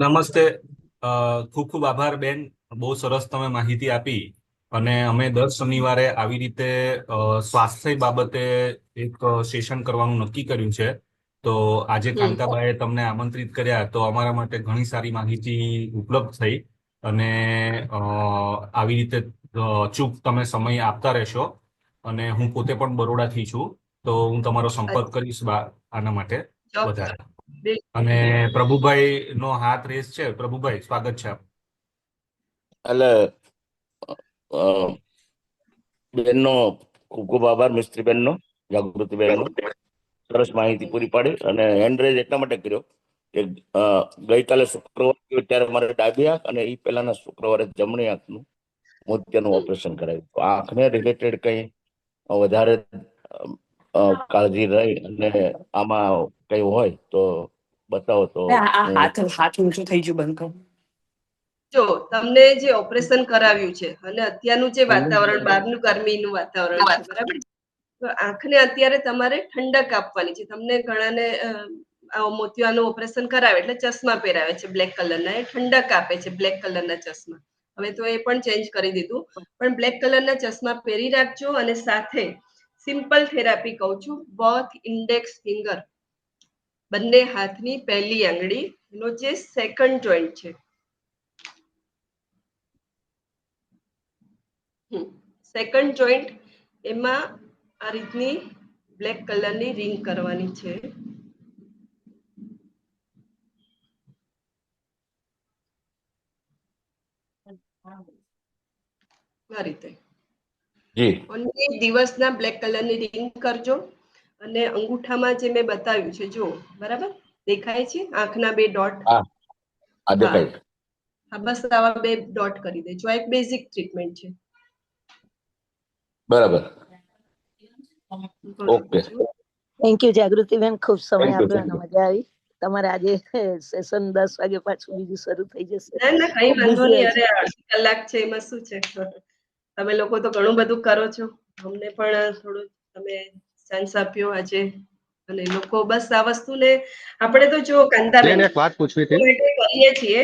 નમસ્તે. ખૂબ ખૂબ આભાર બેન, બહુ સરસ તમે માહિતી આપી. અને અમે દર શનિવારે આવી રીતે સ્વાસ્થ્ય બાબતે એક સેશન કરવાનું નક્કી કર્યું છે. તો આજે કાંતાબાએ તમને આમંત્રિત કર્યા તો અમારા માટે ઘણી સારી માહિતી ઉપલબ્ધ થઈ. અને આવી રીતે અચૂક તમે સમય આપતા રહેશો. અને હું પોતે પણ બરોડાથી છું, તો હું તમારો સંપર્ક કરીશ આના માટે. વધારે. અને પ્રભુભાઈ નો હાથ રેસ છે. પ્રભુભાઈ, સ્વાગત છે આપ. એટલે બેનનો ખૂબ ખૂબ આભાર, મિસ્ત્રીબેનનો, જાગૃતિબેનનો. સરસ માહિતી પૂરી પાડી. અને હેન્ડ રેઝ એટલા માટે કર્યો કે ગઈકાલે શુક્રવાર ગયો ત્યારે મારે ડાબી આંખ અને એ પહેલાના શુક્રવારે જમણી આંખનું મોતિયાનું ઓપરેશન કરાવ્યું. તો આંખને રિલેટેડ કઈ વધારે કાળજી રહી અને આમાં કઈ હોય તો બતાવો. તો હાથ ઊંચું થઈ ગયું, બંધ કરો. જો તમને જે ઓપરેશન કરાવ્યું છે અને અત્યારનું જે વાતાવરણ, બહારનું ગરમીનું વાતાવરણ છે, બરાબર, તો આંખને અત્યારે તમારે ઠંડક આપવાની છે. તમને ઘણાને મોતિયાનું ઓપરેશન કરાવે એટલે ચશ્મા પહેરાવે છે બ્લેક કલરના, એ ઠંડક આપે છે બ્લેક કલરના ચશ્મા. હવે તો એ પણ ચેન્જ કરી દીધું, પણ બ્લેક કલરના ચશ્મા પહેરી રાખજો. અને સાથે સિમ્પલ થેરાપી કહું છું, બોથ ઇન્ડેક્સ ફિંગર, બંને હાથની પહેલી આંગળી નો જે સેકન્ડ જોઈન્ટ છે, સેકન્ડ જોઈન્ટ, એમાં આ રીતની બ્લેક કલરની રિંગ કરવાની છે. આ રીતે ઓનલી દિવસના બ્લેક કલરની રિંગ કરજો. અને અંગૂઠામાં જે મેં બતાવ્યું છે, જો બરાબર દેખાય છે આંખના બે ડોટ? હા, બસ આવા બે ડોટ કરી દેજો. આ એક બેઝિક ટ્રીટમેન્ટ છે. બરાબર, ઓકે. થેન્ક યુ જાગૃતિબેન, ખૂબ સમય આપ્યો અને મજા આવી. તમારે આજે સેશન 10 વાગે પાછું બીજું શરૂ થઈ જશે. ના, કઈ વાંધો નહીં. અરે અડધી કલાક છે, એમાં શું છે. તમે લોકો તો ઘણું બધું કરો છો, અમને પણ થોડું તમે ચાન્સ આપ્યો આજે. અને લોકો બસ આ વસ્તુને આપણે તો જો કાંતાબેન એક વાત પૂછવી હતી, કરીએ છીએ.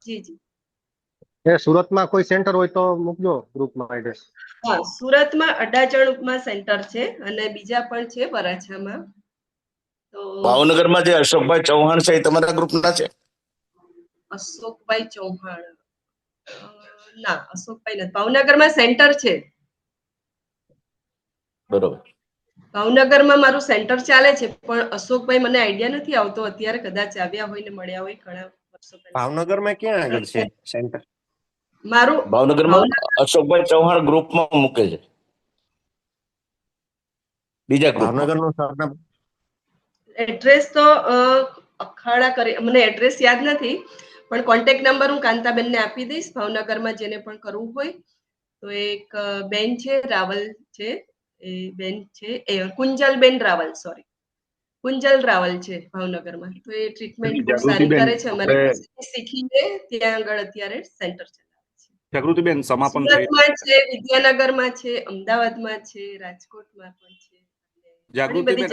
જી જી. સુરતમાં કોઈ સેન્ટર હોય તો મૂકજો ગ્રુપમાં એડ્રેસ. હા, સુરતમાં અડાજણમાં સેન્ટર છે અને બીજા પણ છે વરાછામાં. તો ભાવનગરમાં જે અશોકભાઈ ચૌહાણ છે એ તમારા ગ્રુપના છે? અશોકભાઈ ચૌહાણ ના, અશોકભાઈ નથી. ભાવનગરમાં સેન્ટર છે. બરોબર, ભાવનગરમાં મારું સેન્ટર ચાલે છે, પણ અશોકભાઈ મને આઈડિયા નથી આવતો અત્યારે. કદાચ આવ્યા હોય ને મળ્યા હોય ઘણા વર્ષો પહેલા. ભાવનગરમાં ક્યાં આગળ છે સેન્ટર? મારું ભાવનગરમાં અશોકભાઈ ચૌહાણ ગ્રુપમાં મૂકે છે, બીજા ગ્રુપમાં. ભાવનગરનું સરનામું? એડ્રેસ તો અખાડા કરી, મને એડ્રેસ યાદ નથી, પણ કોન્ટેક્ટ નંબર હું કાંતાબેનને આપી દઈશ. ભાવનગરમાં જેને પણ કરવું હોય તો એક બેન છે, રાવલ છે, એ બેન છે, એ કુંજલબેન રાવલ, સોરી, કુંજલ રાવલ છે ભાવનગરમાં. તો એ ટ્રીટમેન્ટ બહુ સારી કરે છે. અમારી પાસે શીખીને ત્યાં આગળ અત્યારે સેન્ટર ચલાવે છે. જાગૃતિબેન, સમાપન સુરતમાં છે, વિદ્યાનગરમાં છે, અમદાવાદમાં છે, રાજકોટમાં પણ છે. જાગૃતિબેન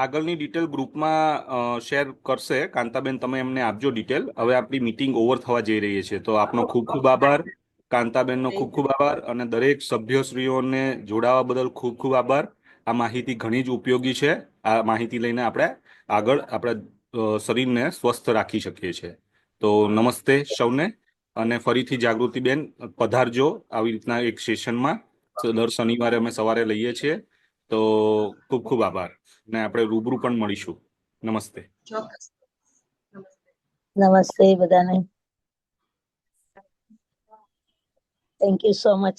આગળની ડિટેલ ગ્રુપમાં શેર કરશે કાંતાબેન, તમે એમને આપજો ડિટેલ. હવે આપણી મીટિંગ ઓવર થવા જઈ રહી છે, તો આપનો ખૂબ ખૂબ આભાર. કાંતાબેનનો ખૂબ ખૂબ આભાર અને દરેક સભ્યશ્રીઓને જોડાવા બદલ ખૂબ ખૂબ આભાર. આ માહિતી ઘણી જ ઉપયોગી છે. આ માહિતી લઈને આપણે આગળ આપણા શરીરને સ્વસ્થ રાખી શકીએ છીએ. તો નમસ્તે સૌને, અને ફરીથી જાગૃતિબેન પધારજો આવી રીતના એક સેશનમાં. દર શનિવારે અમે સવારે લઈએ છીએ. તો ખૂબ ખૂબ આભાર, ને આપણે રૂબરૂ પણ મળીશું. નમસ્તે. ચોક્કસ. નમસ્તે બધાને. Thank you so much.